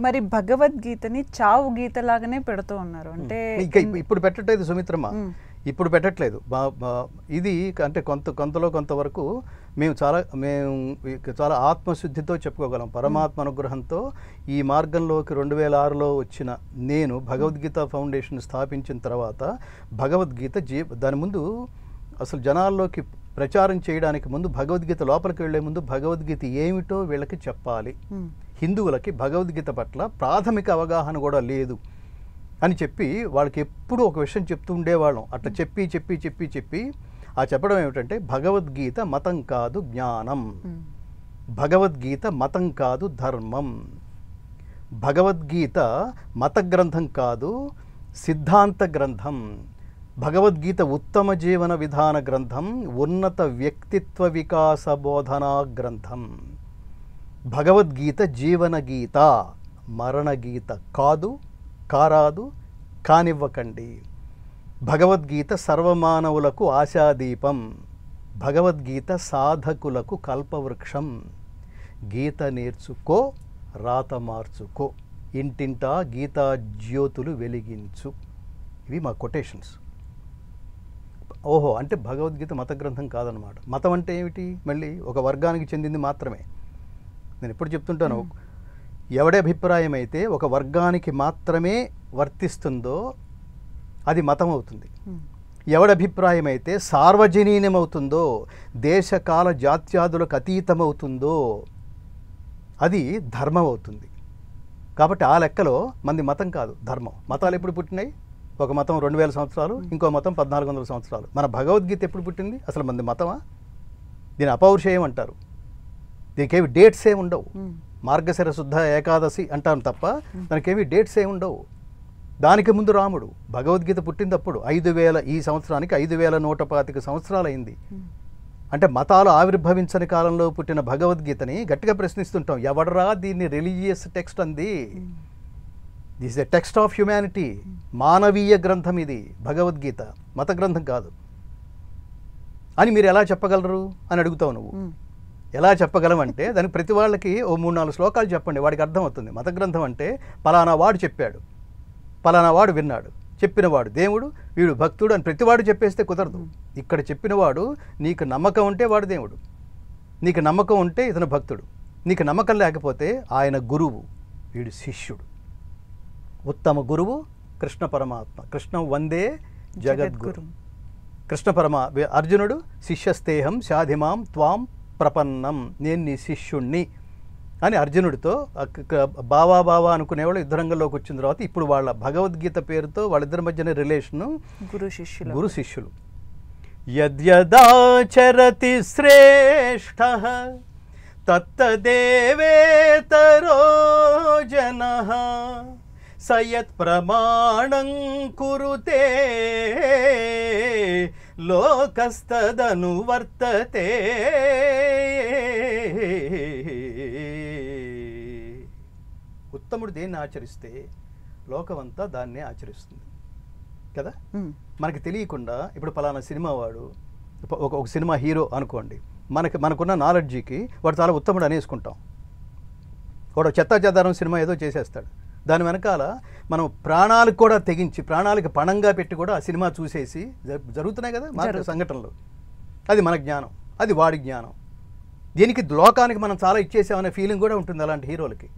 మరి భగవద్గీతని చావు గీత లాగానే పెడుతూ ఉన్నారు. అంటే ఇప్పుడు పెట్టట్లేదు సుమిత్రమ్మ, ఇప్పుడు పెట్టట్లేదు. ఇది అంటే కొంతవరకు మేము చాలా ఆత్మశుద్ధితో చెప్పుకోగలం. పరమాత్మ అనుగ్రహంతో ఈ మార్గంలోకి 2006లో వచ్చిన నేను భగవద్గీత ఫౌండేషన్ స్థాపించిన తర్వాత భగవద్గీత దాని ముందు అసలు జనాల్లోకి ప్రచారం చేయడానికి ముందు భగవద్గీత లోపలికి వెళ్లే ముందు భగవద్గీత ఏమిటో వీళ్ళకి చెప్పాలి. హిందువులకి భగవద్గీత పట్ల ప్రాథమిక అవగాహన కూడా లేదు అని చెప్పి వాళ్ళకి ఎప్పుడూ ఒక విషయం చెప్తూ ఉండేవాళ్ళం. అట్లా చెప్పి ఆ చెప్పడం ఏమిటంటే భగవద్గీత మతం కాదు జ్ఞానం, భగవద్గీత మతం కాదు ధర్మం, భగవద్గీత మత గ్రంథం కాదు సిద్ధాంత గ్రంథం, భగవద్గీత ఉత్తమ జీవన విధాన గ్రంథం, ఉన్నత వ్యక్తిత్వ వికాస బోధనా గ్రంథం. భగవద్గీత జీవన గీత, మరణ గీత కారాదు కానివ్వకండి. భగవద్గీత సర్వమానవులకు ఆశాదీపం, భగవద్గీత సాధకులకు కల్పవృక్షం. గీత నేర్చుకో, రాత మార్చుకో, ఇంటింటా గీతా జ్యోతులు వెలిగించు. ఇవి మా కొటేషన్స్. ఓహో, అంటే భగవద్గీత మత గ్రంథం కాదనమాట. మతం అంటే ఏమిటి? మళ్ళీ ఒక వర్గానికి చెందింది మాత్రమే. నేను ఎప్పుడు చెప్తుంటాను, ఎవడి అభిప్రాయం అయితే ఒక వర్గానికి మాత్రమే వర్తిస్తుందో అది మతం అవుతుంది. ఎవడి అభిప్రాయం అయితే సార్వజనీనమవుతుందో, దేశకాల జాత్యాదులకు అతీతమవుతుందో అది ధర్మం అవుతుంది. కాబట్టి ఆ లెక్కలో మంది మతం కాదు, ధర్మం. మతాలు ఎప్పుడు పుట్టినాయి? ఒక మతం 2000 సంవత్సరాలు, ఇంకో మతం 1400 సంవత్సరాలు. మన భగవద్గీత ఎప్పుడు పుట్టింది? అసలు మంది మతమా? దీని అపౌరుషేయం అంటారు. దీనికేమి డేట్స్ ఏమి ఉండవు. మార్గశిర శుద్ధ ఏకాదశి అంటాను తప్ప దానికేమి డేట్స్ ఏమి ఉండవు. దానికి ముందు రాముడు. భగవద్గీత పుట్టిందప్పుడు 5000, ఈ సంవత్సరానికి 5125 సంవత్సరాలు అయింది. అంటే మతాలు ఆవిర్భవించని కాలంలో పుట్టిన భగవద్గీతని గట్టిగా ప్రశ్నిస్తుంటాం. ఎవడరా దీన్ని రిలీజియస్ టెక్స్ట్ అంది? This is a text of humanity. మానవీయ గ్రంథం ఇది భగవద్గీత, మత గ్రంథం కాదు అని మీరు ఎలా చెప్పగలరు అని అడుగుతావు నువ్వు. ఎలా చెప్పగలమంటే దానికి ప్రతి వాళ్ళకి ఓ 3-4 శ్లోకాలు చెప్పండి, వాడికి అర్థమవుతుంది. మత గ్రంథం అంటే పలానా వాడు చెప్పాడు, పలానా వాడు విన్నాడు, చెప్పినవాడు దేవుడు, వీడు భక్తుడు అని ప్రతివాడు చెప్పేస్తే కుదరదు. ఇక్కడ చెప్పినవాడు నీకు నమ్మకం ఉంటే వాడు దేవుడు, నీకు నమ్మకం ఉంటే ఇతను భక్తుడు, నీకు నమ్మకం లేకపోతే ఆయన గురువు, వీడు శిష్యుడు. ఉత్తమ గురువు కృష్ణ పరమాత్మ. కృష్ణం వందే జగద్గురు. అర్జునుడు శిష్యస్తేహం శాధిమాం త్వాం ప్రపన్నం, నేను నీ శిష్యుణ్ణి అని అర్జునుడితో బావా అనుకునేవాళ్ళు యుద్ధరంగంలోకి వచ్చిన తర్వాత ఇప్పుడు వాళ్ళ భగవద్గీత పేరుతో వాళ్ళిద్దరి మధ్యన రిలేషను గురు శిష్యులు. యద్యదాచరతి శ్రేష్ఠః తత్తదేవేతరో జనః సయత్ ప్రమాణం కురుతే లోకస్తదను వర్తతే. ఉత్తముడు దేన్ని ఆచరిస్తే లోకమంతా దాన్నే ఆచరిస్తుంది కదా. మనకి తెలియకుండా ఇప్పుడు పలానా సినిమా వాడు ఒక సినిమా హీరో అనుకోండి, మనకున్న నాలెడ్జికి వాడు చాలా ఉత్తముడు అనేసుకుంటాం. వాడు చెత్తా చెదారం సినిమా ఏదో చేసేస్తాడు, దాని వెనకాల మనం ప్రాణాలకు కూడా తెగించి ప్రాణాలకు పణంగా పెట్టి కూడా ఆ సినిమా చూసేసి జరుగుతున్నాయి కదా మన సంఘటనలు. అది మన జ్ఞానం, అది వాడి జ్ఞానం. దీనికి లోకానికి మనం చాలా ఇచ్చేసామనే ఫీలింగ్ కూడా ఉంటుంది అలాంటి హీరోలకి.